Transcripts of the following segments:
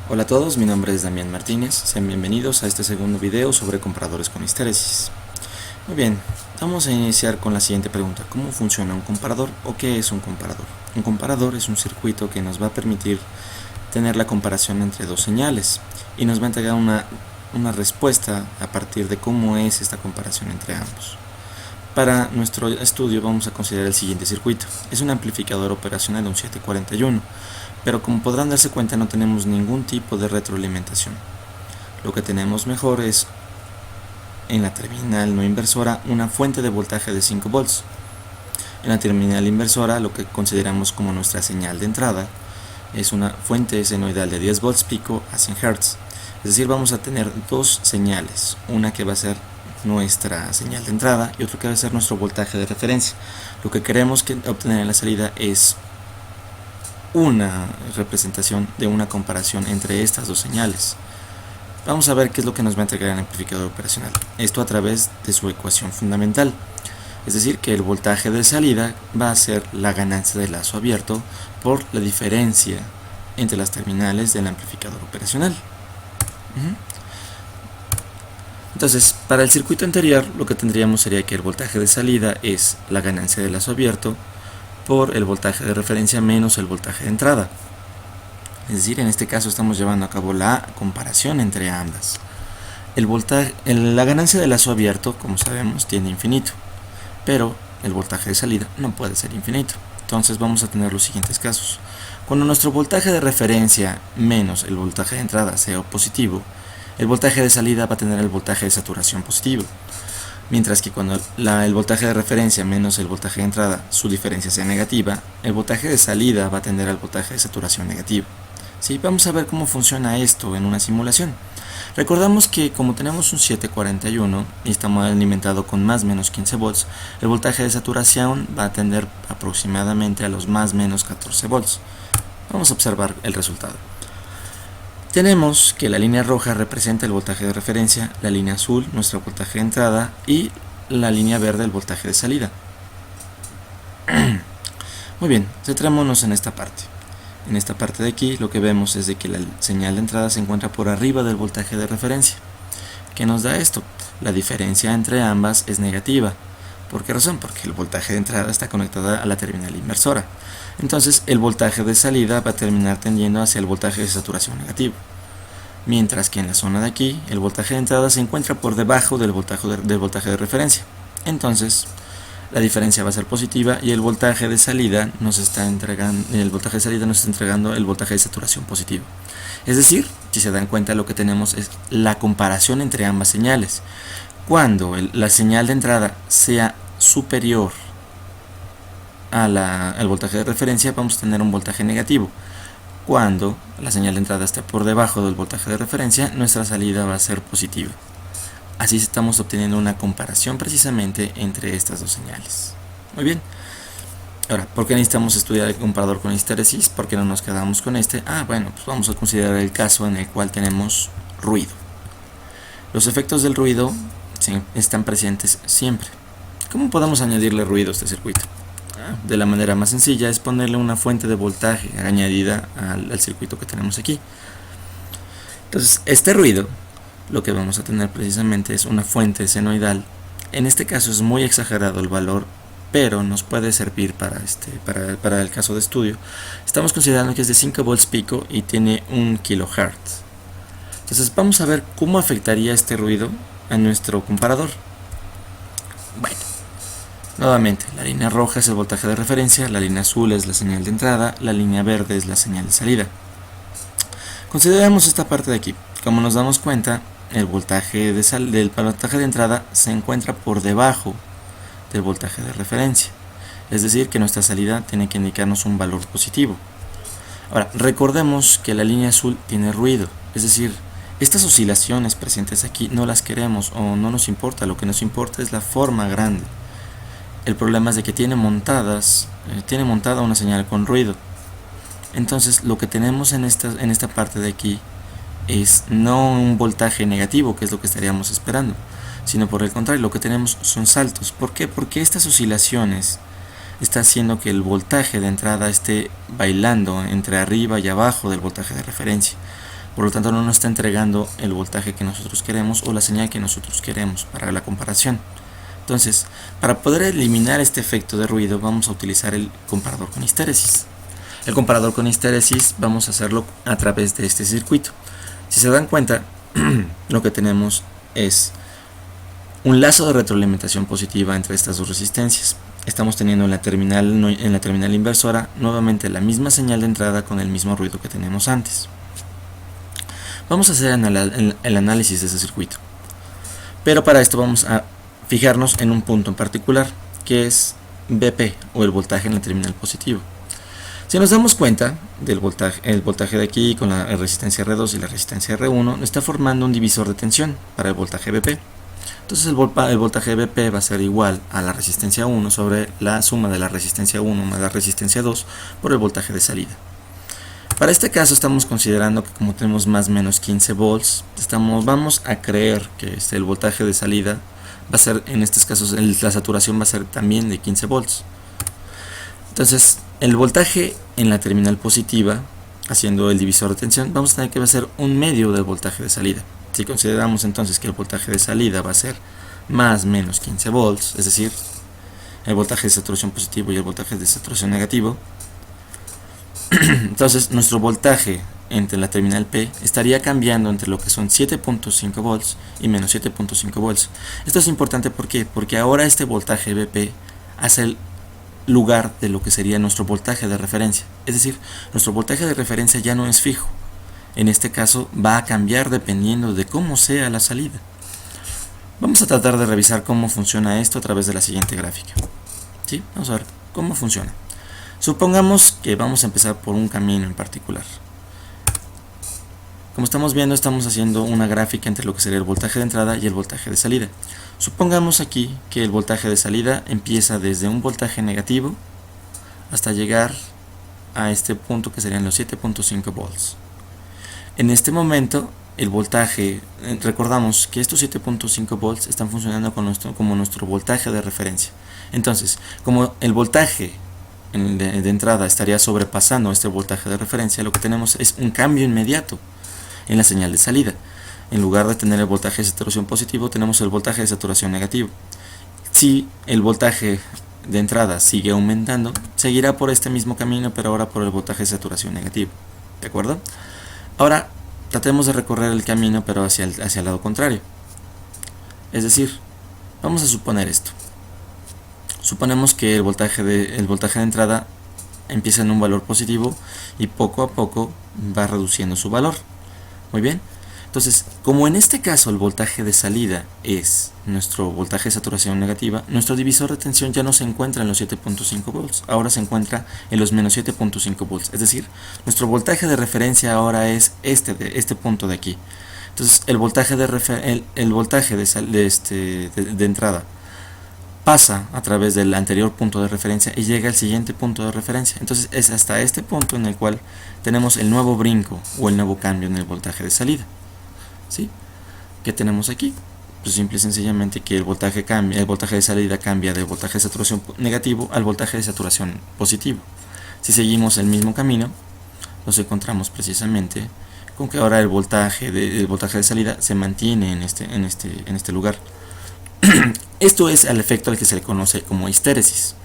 Hola a todos, mi nombre es Damián Martínez, sean bienvenidos a este segundo video sobre comparadores con histéresis. Muy bien, vamos a iniciar con la siguiente pregunta: ¿cómo funciona un comparador o qué es un comparador? Un comparador es un circuito que nos va a permitir tener la comparación entre dos señales y nos va a entregar una respuesta a partir de cómo es esta comparación entre ambos. Para nuestro estudio vamos a considerar el siguiente circuito. Es un amplificador operacional de un 741, pero como podrán darse cuenta no tenemos ningún tipo de retroalimentación. Lo que tenemos mejor es en la terminal no inversora una fuente de voltaje de 5 volts. En la terminal inversora lo que consideramos como nuestra señal de entrada es una fuente senoidal de 10 volts pico a 100 Hz. Es decir, vamos a tener dos señales, una que va a ser nuestra señal de entrada y otro que va a ser nuestro voltaje de referencia. Lo que queremos obtener en la salida es una representación de una comparación entre estas dos señales. Vamos a ver qué es lo que nos va a entregar el amplificador operacional. Esto a través de su ecuación fundamental. Es decir, que el voltaje de salida va a ser la ganancia de lazo abierto por la diferencia entre las terminales del amplificador operacional. Entonces, para el circuito anterior lo que tendríamos sería que el voltaje de salida es la ganancia de lazo abierto por el voltaje de referencia menos el voltaje de entrada. Es decir, en este caso estamos llevando a cabo la comparación entre ambas. La ganancia de lazo abierto, como sabemos, tiene infinito, pero el voltaje de salida no puede ser infinito. Entonces vamos a tener los siguientes casos. Cuando nuestro voltaje de referencia menos el voltaje de entrada sea positivo, el voltaje de salida va a tener el voltaje de saturación positivo. Mientras que cuando el voltaje de referencia menos el voltaje de entrada, su diferencia sea negativa, el voltaje de salida va a tender al voltaje de saturación negativo. ¿Sí? Vamos a ver cómo funciona esto en una simulación. Recordamos que como tenemos un 741 y estamos alimentado con más o menos 15 volts, el voltaje de saturación va a tender aproximadamente a los más o menos 14 volts. Vamos a observar el resultado. Tenemos que la línea roja representa el voltaje de referencia, la línea azul nuestro voltaje de entrada y la línea verde el voltaje de salida. Muy bien, centrémonos en esta parte. En esta parte de aquí lo que vemos es de que la señal de entrada se encuentra por arriba del voltaje de referencia. ¿Qué nos da esto? La diferencia entre ambas es negativa. ¿Por qué razón? Porque el voltaje de entrada está conectado a la terminal inversora. Entonces el voltaje de salida va a terminar tendiendo hacia el voltaje de saturación negativo. Mientras que en la zona de aquí el voltaje de entrada se encuentra por debajo del voltaje de referencia. Entonces la diferencia va a ser positiva y el voltaje de salida nos está entregando el voltaje de saturación positivo. Es decir, si se dan cuenta, lo que tenemos es la comparación entre ambas señales. Cuando la señal de entrada sea superior al voltaje de referencia, vamos a tener un voltaje negativo. Cuando la señal de entrada esté por debajo del voltaje de referencia, nuestra salida va a ser positiva. Así estamos obteniendo una comparación precisamente entre estas dos señales. Muy bien. Ahora, ¿por qué necesitamos estudiar el comparador con histéresis? ¿Por qué no nos quedamos con este? Bueno, pues vamos a considerar el caso en el cual tenemos ruido. Los efectos del ruido están presentes siempre. ¿Cómo podemos añadirle ruido a este circuito? De la manera más sencilla es ponerle una fuente de voltaje añadida al circuito que tenemos aquí. Entonces, este ruido, lo que vamos a tener precisamente es una fuente senoidal. En este caso es muy exagerado el valor, pero nos puede servir para el caso de estudio. Estamos considerando que es de 5 volts pico y tiene 1 kHz. Entonces vamos a ver cómo afectaría este ruido a nuestro comparador. Bueno, nuevamente, la línea roja es el voltaje de referencia, la línea azul es la señal de entrada, la línea verde es la señal de salida. Consideramos esta parte de aquí. Como nos damos cuenta, el voltaje del voltaje de entrada se encuentra por debajo del voltaje de referencia. Es decir, que nuestra salida tiene que indicarnos un valor positivo. Ahora, recordemos que la línea azul tiene ruido. Es decir, estas oscilaciones presentes aquí no las queremos o no nos importa. Lo que nos importa es la forma grande. El problema es de que tiene montada una señal con ruido. Entonces lo que tenemos en esta parte de aquí es no un voltaje negativo, que es lo que estaríamos esperando, sino por el contrario, lo que tenemos son saltos. ¿Por qué? Porque estas oscilaciones está haciendo que el voltaje de entrada esté bailando entre arriba y abajo del voltaje de referencia. Por lo tanto, no nos está entregando el voltaje que nosotros queremos o la señal que nosotros queremos para la comparación. Entonces, para poder eliminar este efecto de ruido, vamos a utilizar el comparador con histéresis. El comparador con histéresis vamos a hacerlo a través de este circuito. Si se dan cuenta, lo que tenemos es un lazo de retroalimentación positiva entre estas dos resistencias. Estamos teniendo en la terminal inversora nuevamente la misma señal de entrada con el mismo ruido que tenemos antes. Vamos a hacer el análisis de ese circuito, pero para esto vamos a fijarnos en un punto en particular, que es BP, o el voltaje en la terminal positivo. Si nos damos cuenta del voltaje, el voltaje de aquí con la resistencia R2 y la resistencia R1 está formando un divisor de tensión para el voltaje BP. Entonces el voltaje BP va a ser igual a la resistencia 1 sobre la suma de la resistencia 1 más la resistencia 2 por el voltaje de salida. Para este caso estamos considerando que como tenemos más o menos 15 volts, vamos a creer que el voltaje de salida va a ser, en estos casos la saturación va a ser también de 15 volts. Entonces el voltaje en la terminal positiva, haciendo el divisor de tensión, vamos a tener que va a ser un medio del voltaje de salida. Si consideramos entonces que el voltaje de salida va a ser más o menos 15 volts, es decir, el voltaje de saturación positivo y el voltaje de saturación negativo, entonces nuestro voltaje entre la terminal P estaría cambiando entre lo que son 7.5 volts y menos 7.5 volts. Esto es importante porque ahora este voltaje BP hace el lugar de lo que sería nuestro voltaje de referencia. Es decir, nuestro voltaje de referencia ya no es fijo. En este caso va a cambiar dependiendo de cómo sea la salida. Vamos a tratar de revisar cómo funciona esto a través de la siguiente gráfica. ¿Sí? Vamos a ver cómo funciona. Supongamos que vamos a empezar por un camino en particular. Como estamos viendo, estamos haciendo una gráfica entre lo que sería el voltaje de entrada y el voltaje de salida. Supongamos aquí que el voltaje de salida empieza desde un voltaje negativo hasta llegar a este punto que serían los 7.5 volts. En este momento el voltaje, recordamos que estos 7.5 volts están funcionando como nuestro voltaje de referencia. Entonces, como el voltaje de entrada estaría sobrepasando este voltaje de referencia, lo que tenemos es un cambio inmediato en la señal de salida. En lugar de tener el voltaje de saturación positivo, tenemos el voltaje de saturación negativo. Si el voltaje de entrada sigue aumentando, seguirá por este mismo camino, pero ahora por el voltaje de saturación negativo. ¿De acuerdo? Ahora tratemos de recorrer el camino, pero hacia el lado contrario. Es decir, vamos a suponer esto. Suponemos que el voltaje de entrada empieza en un valor positivo y poco a poco va reduciendo su valor. Muy bien. Entonces, como en este caso el voltaje de salida es nuestro voltaje de saturación negativa, nuestro divisor de tensión ya no se encuentra en los 7.5 volts, ahora se encuentra en los menos 7.5 volts. Es decir, nuestro voltaje de referencia ahora es este punto de aquí. Entonces, el voltaje de entrada pasa a través del anterior punto de referencia y llega al siguiente punto de referencia. Entonces es hasta este punto en el cual tenemos el nuevo brinco o el nuevo cambio en el voltaje de salida. ¿Sí? ¿Qué tenemos aquí? Pues simple y sencillamente que el voltaje de salida cambia del voltaje de saturación negativo al voltaje de saturación positivo. Si seguimos el mismo camino, nos encontramos precisamente con que ahora el voltaje de salida se mantiene en este lugar. Esto es el efecto al que se le conoce como histéresis.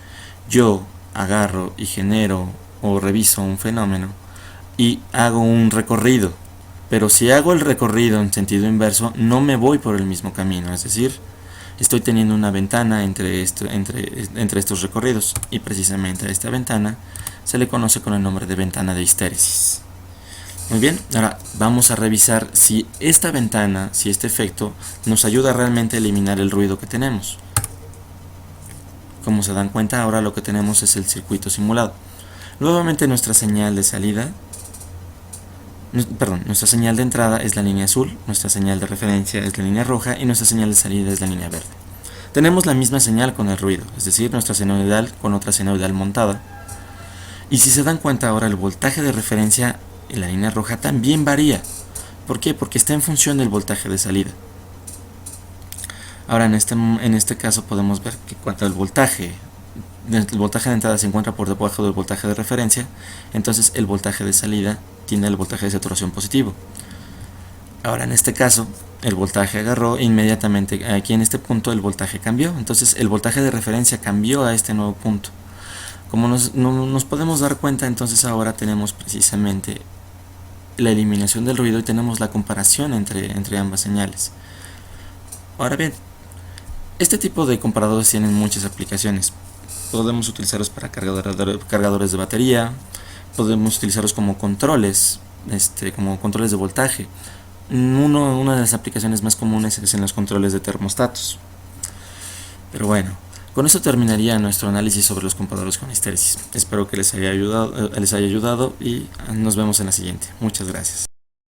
Yo agarro y genero o reviso un fenómeno y hago un recorrido, pero si hago el recorrido en sentido inverso no me voy por el mismo camino, es decir, estoy teniendo una ventana entre estos recorridos y precisamente a esta ventana se le conoce con el nombre de ventana de histéresis. Muy bien, ahora vamos a revisar si esta ventana, si este efecto nos ayuda realmente a eliminar el ruido que tenemos. Como se dan cuenta, ahora lo que tenemos es el circuito simulado. Nuevamente nuestra señal de salida, nuestra señal de entrada es la línea azul, nuestra señal de referencia es la línea roja y nuestra señal de salida es la línea verde. Tenemos la misma señal con el ruido, es decir, nuestra senoidal con otra senoidal montada. Y si se dan cuenta ahora el voltaje de referencia en la línea roja también varía. ¿Por qué? Porque está en función del voltaje de salida. Ahora en este caso podemos ver que cuando el voltaje de entrada se encuentra por debajo del voltaje de referencia, entonces el voltaje de salida tiene el voltaje de saturación positivo. Ahora en este caso el voltaje agarró inmediatamente, aquí en este punto el voltaje cambió, entonces el voltaje de referencia cambió a este nuevo punto. Como nos podemos dar cuenta, entonces ahora tenemos precisamente la eliminación del ruido y tenemos la comparación entre ambas señales. Ahora bien, este tipo de comparadores tienen muchas aplicaciones. Podemos utilizarlos para cargadores de batería, podemos utilizarlos como controles, como controles de voltaje. Una de las aplicaciones más comunes es en los controles de termostatos. Pero bueno, con eso terminaría nuestro análisis sobre los comparadores con histéresis. Espero que les haya ayudado y nos vemos en la siguiente. Muchas gracias.